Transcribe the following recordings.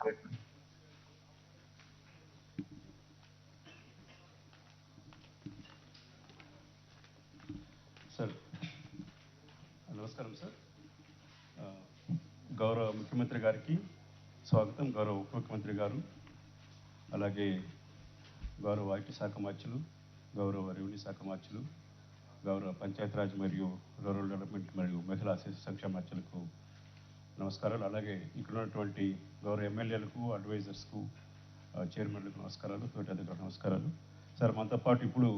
Sir నమస్కారం sir. గౌరవ ముఖ్యమంత్రి గారికి స్వాగతం. గౌరవ ఉప ముఖ్యమంత్రి గారు, అలాగే గౌరవ ఐటీ శాఖ మార్చులు, గౌరవ రెవెన్యూ శాఖ మార్చులు, గౌరవ పంచాయతీరాజ్ మరియు రూరల్ డెవలప్మెంట్ మరియు మహిళా శిశు సంక్షేమ మార్చులకు నమస్కారాలు. అలాగే ఇక్కడ ఉన్నటువంటి గౌరవ ఎమ్మెల్యేలకు, అడ్వైజర్స్కు, చైర్మన్లకు నమస్కారాలు, తోటి అధికారులకు నమస్కారాలు. సార్ మనతో పాటు ఇప్పుడు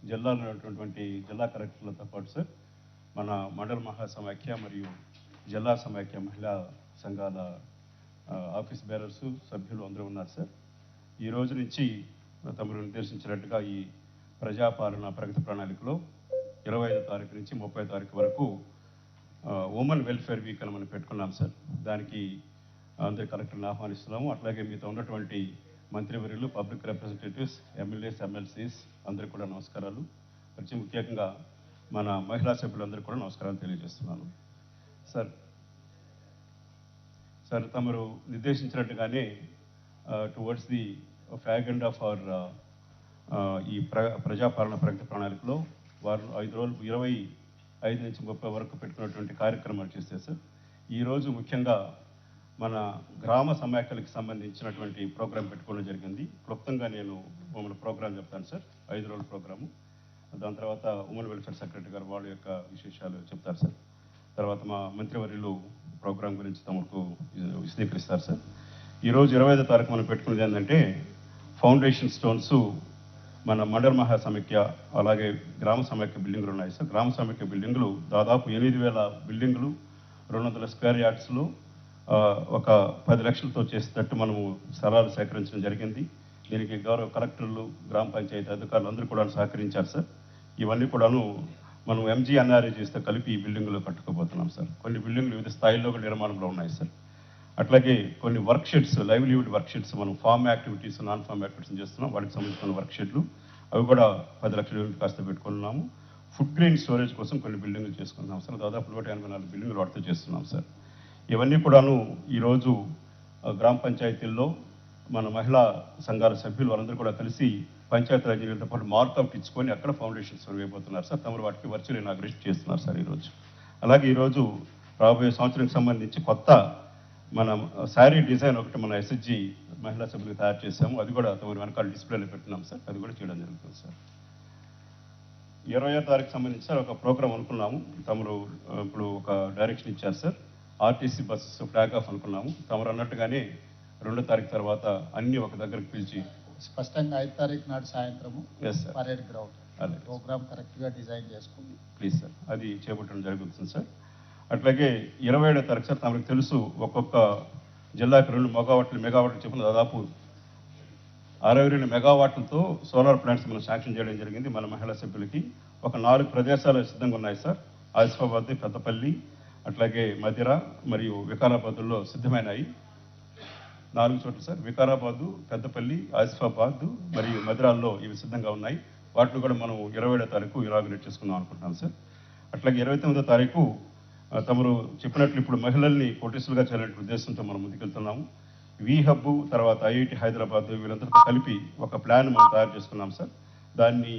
జిల్లాలో ఉన్నటువంటి జిల్లా కలెక్టర్లతో పాటు సార్ మన మండల మహాసమాఖ్య మరియు జిల్లా సమాఖ్య మహిళా సంఘాల ఆఫీస్ బేరర్స్ సభ్యులు అందరూ ఉన్నారు సార్. ఈ రోజు నుంచి తమరు నిర్దేశించినట్టుగా ఈ ప్రజాపాలన ప్రగతి ప్రణాళికలో 25వ తారీఖు నుంచి 30వ తారీఖు వరకు ఉమెన్ వెల్ఫేర్ వీక్ అని మనం పెట్టుకున్నాం సార్. దానికి అందరి కలెక్టర్ని ఆహ్వానిస్తున్నాము. అట్లాగే మీతో ఉన్నటువంటి మంత్రివర్యులు, పబ్లిక్ రిప్రజెంటేటివ్స్, ఎమ్మెల్యేస్, ఎమ్మెల్సీస్ అందరికీ కూడా నమస్కారాలు. వచ్చి ముఖ్యంగా మన మహిళా సభ్యులందరికీ కూడా నమస్కారాలు తెలియజేస్తున్నాను. సార్ తమరు నిర్దేశించినట్టుగానే towards the fag of our ఈ ప్రజాపాలన ప్రగతి ప్రణాళికలో వారు 5 రోజులు 25 నుంచి 30 వరకు పెట్టుకున్నటువంటి కార్యక్రమాలు చేస్తే సార్, ఈరోజు ముఖ్యంగా మన గ్రామ సమాఖ్యలకు సంబంధించినటువంటి ప్రోగ్రాం పెట్టుకోవడం జరిగింది. క్లుప్తంగా నేను ఉమెన్ ప్రోగ్రాం చెప్తాను సార్, 5 రోజుల ప్రోగ్రాము. దాని తర్వాత ఉమెన్ వెల్ఫేర్ సెక్రటరీ గారు వాళ్ళ యొక్క విశేషాలు చెప్తారు సార్. తర్వాత మా మంత్రివర్యులు ప్రోగ్రాం గురించి తమకు విశదీకరిస్తారు సార్. ఈరోజు 25వ తారీఖు మనం పెట్టుకున్నది ఏంటంటే ఫౌండేషన్ స్టోన్స్ మన మండల మహాసమైక్య అలాగే గ్రామ సమైక్య బిల్డింగులు ఉన్నాయి సార్. గ్రామ సమైక్య బిల్డింగులు దాదాపు 8,000 బిల్డింగులు 200 స్క్వేర్ యార్డ్స్లో ఒక 10 లక్షలతో చేసేటట్టు మనము స్థలాలు సేకరించడం జరిగింది. దీనికి గౌరవ కలెక్టర్లు, గ్రామ పంచాయతీ అధికారులు అందరూ కూడా సహకరించారు సార్. ఇవన్నీ కూడాను మనం MGNREGతో కలిపి ఈ బిల్డింగులు కట్టుకోబోతున్నాం సార్. కొన్ని బిల్డింగులు వివిధ స్థాయిల్లో కూడా నిర్మాణంలో ఉన్నాయి సార్. అట్లాగే కొన్ని work sheds, livelihood work sheds, మనం farm activities, non farm activities చేస్తున్నాం. వాటికి సంబంధించిన వర్క్ షెడ్లు అవి కూడా 10 లక్షల యూనిట్ కాస్త పెట్టుకున్నాము. ఫుడ్ గ్రెయిన్ స్టోరేజ్ కోసం కొన్ని బిల్డింగులు చేసుకున్నాం సార్. దాదాపు 184 బిల్డింగులు వాటితో చేస్తున్నాం సార్. ఇవన్నీ కూడాను ఈరోజు గ్రామ పంచాయతీల్లో మన మహిళా సంఘాల సభ్యులు వాళ్ళందరూ కూడా కలిసి పంచాయతీరాజ్ ఇంజనీర్లతో పాటు మార్కౌట్ ఇచ్చుకొని అక్కడ ఫౌండేషన్స్ వేయబోతున్నారు సార్. తమరు వాటికి వర్చువల్ ఇనాగ్రేషన్ చేస్తున్నారు సార్ ఈరోజు. అలాగే ఈరోజు రాబోయే సంవత్సరానికి సంబంధించి కొత్త మన శారీ డిజైన్ ఒకటి మన SHG మహిళా సభ్యులకు తయారు చేసాము. అది కూడా తమరు వెనకాల డిస్ప్లేలో పెట్టున్నాం సార్. అది కూడా చేయడం జరుగుతుంది సార్. 20వ తారీఖు సంబంధించి సార్ ఒక ప్రోగ్రామ్ అనుకున్నాము. తమరు ఇప్పుడు ఒక డైరెక్షన్ ఇచ్చారు sir. RTC buses flag of అనుకున్నాము. తమరు అన్నట్టుగానే 2వ తారీఖు తర్వాత అన్ని ఒక దగ్గరకు పిలిచి స్పష్టంగా 5వ తారీఖు నాడు సాయంత్రము పరేడ్ గ్రౌండ్ ప్రోగ్రామ్ కరెక్ట్గా డిజైన్ చేసుకుంది. ప్లీజ్ సార్, అది చేపట్టడం జరుగుతుంది సార్. అట్లాగే 27వ తారీఖు సార్, తమకు తెలుసు ఒక్కొక్క జిల్లాకి 2 మెగావాట్లు చెప్పిన దాదాపు 62 మెగావాట్లతో సోలార్ ప్లాంట్స్ మనం శాంక్షన్ చేయడం జరిగింది మన మహిళా సభ్యులకి. ఒక 4 ప్రదేశాలు సిద్ధంగా ఉన్నాయి సార్. ఆసిఫాబాద్, పెద్దపల్లి, అట్లాగే మధిర మరియు వికారాబాద్లో సిద్ధమైనాయి. 4 చోట్ల సార్, వికారాబాదు, పెద్దపల్లి, ఆసిఫాబాద్ మరియు మధిరాల్లో ఇవి సిద్ధంగా ఉన్నాయి. వాటిని కూడా మనం 27వ తారీఖు ఇనాగ్రేట్ చేసుకుందాం అనుకుంటున్నాం సార్. అట్లాగే 29వ తారీఖు తమరు చెప్పినట్లు ఇప్పుడు మహిళల్ని కోటీసులుగా చేయాలనే ఉద్దేశంతో మనం ముందుకెళ్తున్నాము. హబ్ తర్వాత IIT హైదరాబాద్ వీళ్ళందరితో కలిపి ఒక ప్లాన్ మనం తయారు చేసుకున్నాం సార్. దాన్ని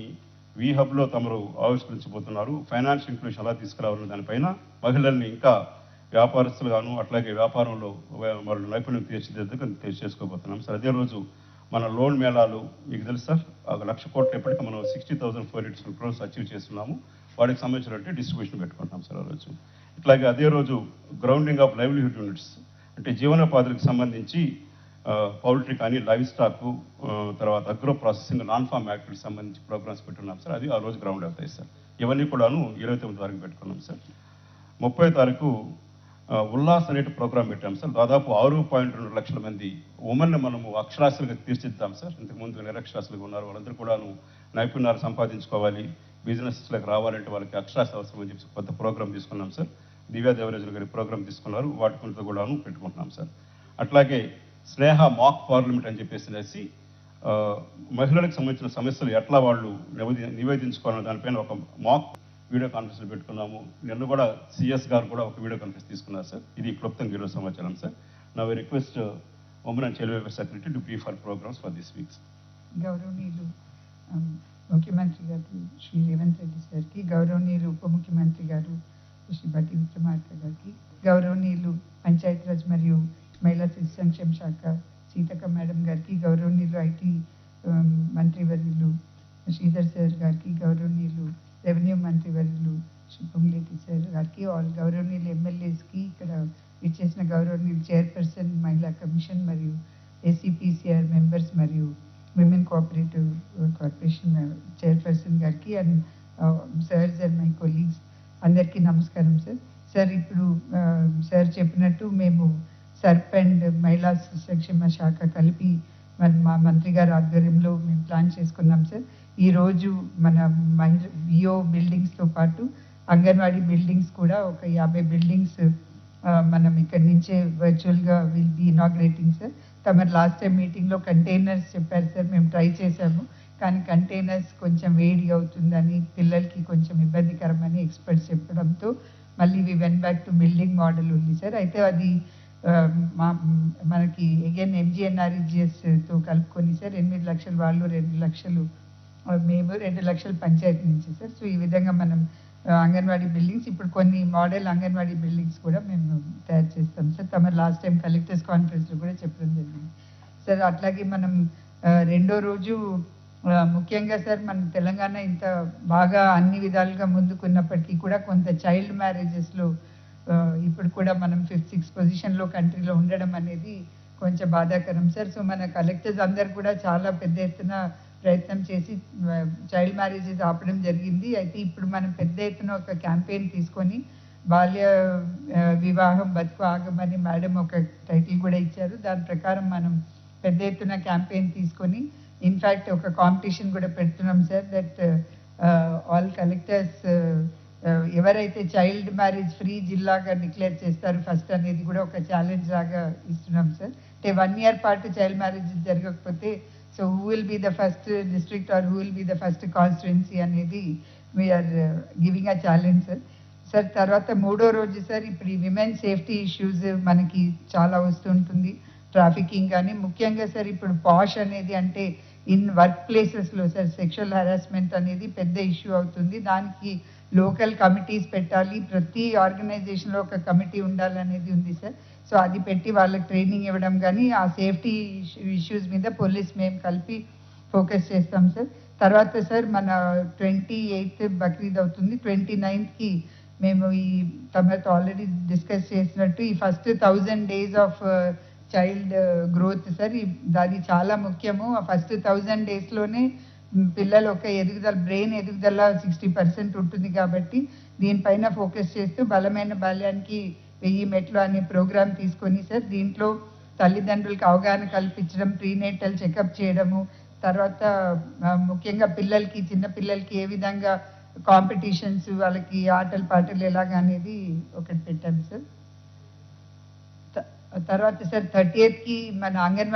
హబ్లో తమరు ఆవిష్కరించబోతున్నారు. ఫైనాన్షియల్ ఇంక్లూషన్ ఎలా తీసుకురావాలని దానిపైన మహిళల్ని ఇంకా వ్యాపారస్తులుగాను అట్లాగే వ్యాపారంలో వాళ్ళు నైపుణ్యం తీర్చిదిద్దుకు చేసుకోబోతున్నాం సార్. అదే రోజు మన లోన్ మేళాలు మీకు తెలుసు సార్, 1,00,000 కోట్లు ఎప్పటికీ మనం 60,482 crores అచీవ్ చేస్తున్నాము. వాటికి సంబంధించినటువంటి డిస్ట్రిబ్యూషన్ పెట్టుకుంటాం సార్ ఆ రోజు. ఇట్లాగే అదే రోజు గ్రౌండింగ్ ఆఫ్ లైవ్లీహుడ్ యూనిట్స్ అంటే జీవనోపాధులకు సంబంధించి పౌల్ట్రీ కానీ, లైవ్ స్టాక్, తర్వాత అగ్రో ప్రాసెసింగ్, నాన్ ఫార్మ్ యాక్టివిటీకి సంబంధించి ప్రోగ్రామ్స్ పెట్టుకున్నాం సార్. అది ఆ రోజు గ్రౌండ్ అవుతాయి సార్. ఇవన్నీ కూడాను 29వ తారీఖు పెట్టుకున్నాం సార్. 30వ తారీఖు ఉల్లాస్ అనే ప్రోగ్రాం పెట్టాం సార్. దాదాపు 6.2 లక్షల మంది ఉమెన్ని మనము అక్షరాస్యులుగా తీర్చిదిద్దాం సార్. ఇంతకుముందు నిరక్షరాస్యులుగా ఉన్నారు, వాళ్ళందరూ కూడాను నైపుణ్యాలు సంపాదించుకోవాలి, బిజినెస్లకు రావాలంటే వాళ్ళకి అక్షరాస్యత అవసరం అని చెప్పి కొత్త ప్రోగ్రాం తీసుకున్నాం సార్. దివ్యా దేవరాజులు గారి ప్రోగ్రాం తీసుకున్నారు, వాటి కొంత కూడాను పెట్టుకుంటున్నాం సార్. అట్లాగే స్నేహ మాక్ పార్లమెంట్ అని చెప్పేసి మహిళలకు సంబంధించిన సమస్యలు ఎట్లా వాళ్ళు నివేదించుకోవాలనే దానిపైన ఒక మాక్ వీడియో కాన్ఫరెన్స్ పెట్టుకున్నాము. నిన్న కూడా CS గారు కూడా ఒక వీడియో కాన్ఫరెన్స్ తీసుకున్నారు సార్. ఇది క్లుప్తంగా ఈరోజు సమాచారం సార్. నా request Women and Child Welfare Secretary, to brief our programs for this week. గౌరవనీయులు ముఖ్యమంత్రి గారు శ్రీ రేవంత్ రెడ్డి సార్కి, గౌరవనీయులు ఉప ముఖ్యమంత్రి గారు శ్రీ బట్టి విక్రమార్క గారికి, గౌరవనీయులు పంచాయతీరాజ్ మరియు మహిళా శిశు సంక్షేమ శాఖ సీతక్క మేడం గారికి, గౌరవనీయులు ఐటీ మంత్రివర్యులు శ్రీధర్ సార్ గారికి, గౌరవనీయులు రెవెన్యూ మంత్రివర్యులు శ్రీ పొంగులేటి సార్ గారికి, ఆల్ గౌరవనీయులు ఎమ్మెల్యేస్కి, ఇక్కడ ఇచ్చేసిన గౌరవనీయులు చైర్పర్సన్ మహిళా కమిషన్ మరియు ఏసీపీసీఆర్ మెంబర్స్ మరియు విమెన్ కోఆపరేటివ్ కార్పొరేషన్ చైర్పర్సన్ గారికి and sirs and my colleagues అందరికీ నమస్కారం సార్. సార్ ఇప్పుడు సార్ చెప్పినట్టు మేము సర్ప్ అండ్ మహిళా సంక్షేమ శాఖ కలిపి మా మంత్రి గారి ఆధ్వర్యంలో మేము ప్లాన్ చేసుకున్నాం సార్. ఈరోజు మన విఓ బిల్డింగ్స్తో పాటు అంగన్వాడీ బిల్డింగ్స్ కూడా ఒక 50 బిల్డింగ్స్ మనం ఇక్కడి నుంచే వర్చువల్గా విల్ బి ఇనాగ్రేటింగ్ సార్. తమరు లాస్ట్ టైం మీటింగ్లో కంటైనర్స్ చెప్పారు సార్, మేము ట్రై చేశాము కానీ కంటైనర్స్ కొంచెం వేడి అవుతుందని, పిల్లలకి కొంచెం ఇబ్బందికరమని ఎక్స్పర్ట్స్ చెప్పడంతో మళ్ళీ we went back to building model ఉంది సార్. అయితే అది మనకి అగైన్ ఎంజీఎన్ఆర్ఈజిఎస్తో కలుపుకొని సార్ 8 లక్షలు వాళ్ళు, 2 లక్షలు మేము, 2 లక్షలు పంచాయతీ నుంచి సార్. సో ఈ విధంగా మనం అంగన్వాడీ బిల్డింగ్స్ ఇప్పుడు కొన్ని మోడల్ అంగన్వాడీ బిల్డింగ్స్ కూడా మేము తయారు చేస్తాం సార్. తమరు లాస్ట్ టైం కలెక్టర్స్ కాన్ఫరెన్స్లో కూడా చెప్పడం జరిగింది సార్. అట్లాగే మనం రెండో రోజు ముఖ్యంగా సార్ మన తెలంగాణ ఇంత బాగా అన్ని విధాలుగా ముందుకున్నప్పటికీ కూడా కొంత చైల్డ్ మ్యారేజెస్లో ఇప్పుడు కూడా మనం 5th, 6th పొజిషన్లో కంట్రీలో ఉండడం అనేది కొంచెం బాధాకరం సార్. సో మన కలెక్టర్స్ అందరు కూడా చాలా పెద్ద ఎత్తున ప్రయత్నం చేసి చైల్డ్ మ్యారేజెస్ ఆపడం జరిగింది. అయితే ఇప్పుడు మనం పెద్ద ఎత్తున ఒక క్యాంపెయిన్ తీసుకొని బాల్య వివాహం బతుకు ఆగమని మేడం ఒక టైటిల్ కూడా ఇచ్చారు. దాని ప్రకారం మనం పెద్ద ఎత్తున క్యాంపెయిన్ తీసుకొని ఇన్ఫ్యాక్ట్ ఒక కాంపిటీషన్ కూడా పెడుతున్నాం సార్. దట్ ఆల్ కలెక్టర్స్ ఎవరైతే చైల్డ్ మ్యారేజ్ ఫ్రీ జిల్లాగా డిక్లేర్ చేస్తారు ఫస్ట్ అనేది కూడా ఒక ఛాలెంజ్ లాగా ఇస్తున్నాం సార్. అంటే 1 year పాటు చైల్డ్ మ్యారేజ్ జరగకపోతే so who will be the first district or who will be the first constituency అనేది we are giving a challenge sir. Sir తర్వాత మూడో రోజు సార్ ఇప్పుడు ఈ విమెన్ సేఫ్టీ ఇష్యూస్ మనకి చాలా వస్తుంటుంది, ట్రాఫికింగ్ కానీ ముఖ్యంగా సార్ ఇప్పుడు పాష్ అనేది అంటే ఇన్ వర్క్ ప్లేసెస్లో సార్ సెక్షువల్ హెరాస్మెంట్ అనేది పెద్ద ఇష్యూ అవుతుంది. దానికి లోకల్ కమిటీస్ పెట్టాలి, ప్రతి ఆర్గనైజేషన్లో ఒక కమిటీ ఉండాలనేది ఉంది సార్. సో అది పెట్టి వాళ్ళకి ట్రైనింగ్ ఇవ్వడం కానీ ఆ సేఫ్టీ ఇష్యూస్ మీద పోలీస్ మేము కలిపి ఫోకస్ చేస్తాం సార్. తర్వాత సార్ మన 28th బక్రీద్ అవుతుంది, 29th మేము ఈ తమతో ఆల్రెడీ డిస్కస్ చేసినట్టు ఈ first 1000 days of child growth sir. అది చాలా ముఖ్యము. ఆ ఫస్ట్ 1000 daysలోనే పిల్లలు ఒక ఎదుగుదల, బ్రెయిన్ ఎదుగుదల 60% ఉంటుంది కాబట్టి దీనిపైన ఫోకస్ చేస్తూ బలమైన బాల్యానికి 1000 మెట్లు అనే ప్రోగ్రామ్ తీసుకొని సార్ దీంట్లో తల్లిదండ్రులకు అవగాహన కల్పించడం, ప్రీనేటల్ చెకప్ చేయడము, తర్వాత ముఖ్యంగా పిల్లలకి, చిన్న పిల్లలకి ఏ విధంగా కాంపిటీషన్స్, వాళ్ళకి ఆటలు పాటలు ఎలాగా అనేది ఒకటి పెట్టాము సార్. తర్వాత సార్ 30th మన అంగన్వాడీ